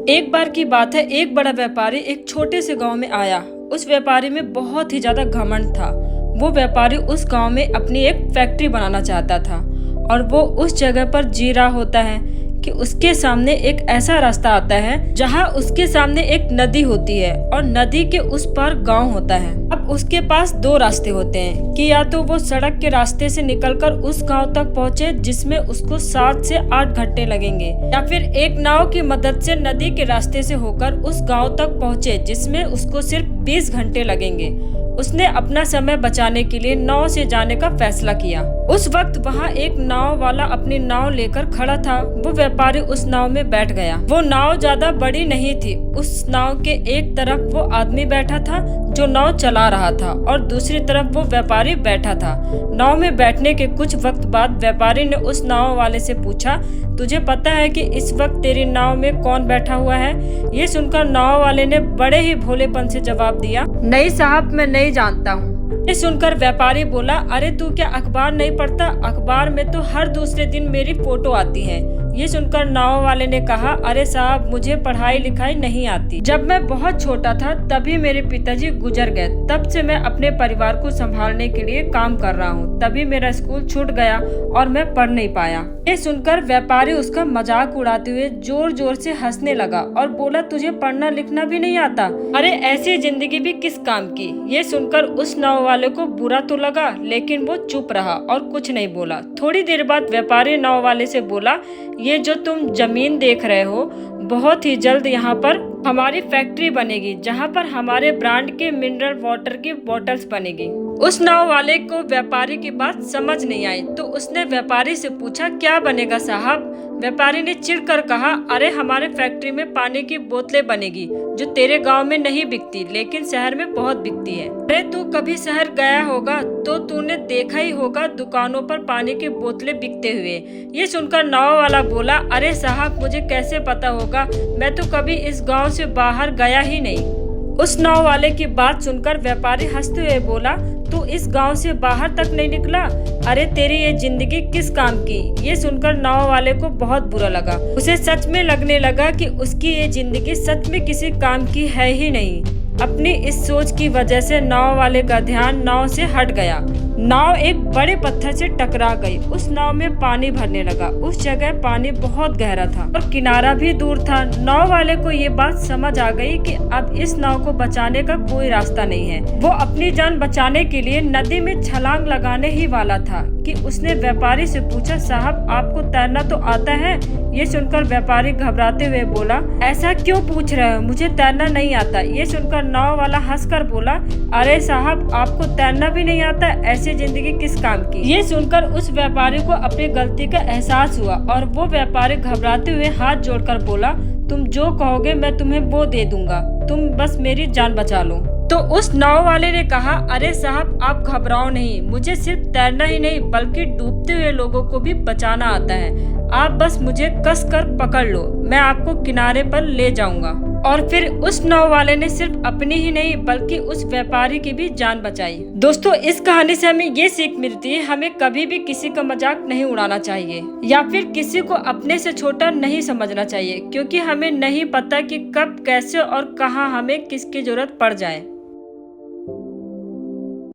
एक बार की बात है, एक बड़ा व्यापारी एक छोटे से गांव में आया। उस व्यापारी में बहुत ही ज्यादा घमंड था। वो व्यापारी उस गांव में अपनी एक फैक्ट्री बनाना चाहता था और वो उस जगह पर जी रहा होता है कि उसके सामने एक ऐसा रास्ता आता है जहां उसके सामने एक नदी होती है और नदी के उस पार गांव होता है। अब उसके पास दो रास्ते होते हैं कि या तो वो सड़क के रास्ते से निकलकर उस गांव तक पहुंचे जिसमें उसको 7 से 8 घंटे लगेंगे, या फिर एक नाव की मदद से नदी के रास्ते से होकर उस गांव तक पहुंचे जिसमें उसको सिर्फ 20 घंटे लगेंगे। उसने अपना समय बचाने के लिए नाव से जाने का फैसला किया। उस वक्त वहाँ एक नाव वाला अपनी नाव लेकर खड़ा था। वो व्यापारी उस नाव में बैठ गया। वो नाव ज्यादा बड़ी नहीं थी। उस नाव के एक तरफ वो आदमी बैठा था जो नाव चला रहा था और दूसरी तरफ वो व्यापारी बैठा था। नाव में बैठने के कुछ वक्त बाद व्यापारी ने उस नाव वाले से पूछा, तुझे पता है कि इस वक्त तेरी नाव में कौन बैठा हुआ है? ये सुनकर नाव वाले ने बड़े ही भोलेपन से जवाब दिया, नहीं साहब, मैं नहीं जानता हूँ। ये सुनकर व्यापारी बोला, अरे तू क्या अखबार नहीं पढ़ता? अखबार में तो हर दूसरे दिन मेरी फोटो आती है। ये सुनकर नाव वाले ने कहा, अरे साहब, मुझे पढ़ाई लिखाई नहीं आती। जब मैं बहुत छोटा था तभी मेरे पिताजी गुजर गए। तब से मैं अपने परिवार को संभालने के लिए काम कर रहा हूँ। तभी मेरा स्कूल छूट गया और मैं पढ़ नहीं पाया। ये सुनकर व्यापारी उसका मजाक उड़ाते हुए जोर जोर से हंसने लगा और बोला, तुझे पढ़ना लिखना भी नहीं आता? अरे ऐसी जिंदगी भी किस काम की? ये सुनकर उस नाव वाले को बुरा तो लगा, लेकिन वो चुप रहा और कुछ नहीं बोला। थोड़ी देर बाद व्यापारी नाव वाले से बोला, ये जो तुम जमीन देख रहे हो, बहुत ही जल्द यहाँ पर हमारी फैक्ट्री बनेगी जहाँ पर हमारे ब्रांड के मिनरल वाटर की बोतल्स बनेगी। उस नाव वाले को व्यापारी की बात समझ नहीं आई तो उसने व्यापारी से पूछा, क्या बनेगा साहब? व्यापारी ने चिढ़कर कहा, अरे हमारे फैक्ट्री में पानी की बोतलें बनेगी जो तेरे गांव में नहीं बिकती लेकिन शहर में बहुत बिकती है। अरे तू कभी शहर गया होगा तो तूने देखा ही होगा दुकानों पर पानी की बोतलें बिकते हुए। ये सुनकर नाव वाला बोला, अरे साहब, मुझे कैसे पता होगा? मैं तो कभी इस गाँव से बाहर गया ही नहीं। उस नाव वाले की बात सुनकर व्यापारी हंसते हुए बोला, तू इस गांव से बाहर तक नहीं निकला? अरे तेरी ये जिंदगी किस काम की? ये सुनकर नाव वाले को बहुत बुरा लगा। उसे सच में लगने लगा कि उसकी ये जिंदगी सच में किसी काम की है ही नहीं। अपनी इस सोच की वजह से नाव वाले का ध्यान नाव से हट गया। नाव एक बड़े पत्थर से टकरा गई। उस नाव में पानी भरने लगा। उस जगह पानी बहुत गहरा था और किनारा भी दूर था। नाव वाले को ये बात समझ आ गई कि अब इस नाव को बचाने का कोई रास्ता नहीं है। वो अपनी जान बचाने के लिए नदी में छलांग लगाने ही वाला था कि उसने व्यापारी से पूछा, साहब, आपको तैरना तो आता है? ये सुनकर व्यापारी घबराते हुए बोला, ऐसा क्यों पूछ रहे हो? मुझे तैरना नहीं आता। ये सुनकर नाव वाला हंसकर बोला, अरे साहब, आपको तैरना भी नहीं आता? ऐसी जिंदगी किस काम की? ये सुनकर उस व्यापारी को अपनी गलती का एहसास हुआ और वो व्यापारी घबराते हुए हाथ जोड़कर बोला, तुम जो कहोगे मैं तुम्हें वो दे दूंगा, तुम बस मेरी जान बचा लो। तो उस नाव वाले ने कहा, अरे साहब, आप घबराओ नहीं, मुझे सिर्फ तैरना ही नहीं बल्कि डूबते हुए लोगों को भी बचाना आता है। आप बस मुझे कस कर पकड़ लो, मैं आपको किनारे पर ले जाऊंगा। और फिर उस नाव वाले ने सिर्फ अपनी ही नहीं बल्कि उस व्यापारी की भी जान बचाई। दोस्तों, इस कहानी से हमें ये सीख मिलती है, हमें कभी भी किसी का मजाक नहीं उड़ाना चाहिए या फिर किसी को अपने से छोटा नहीं समझना चाहिए, क्योंकि हमें नहीं पता कि कब, कैसे और कहां हमें किसकी जरूरत पड़ जाए।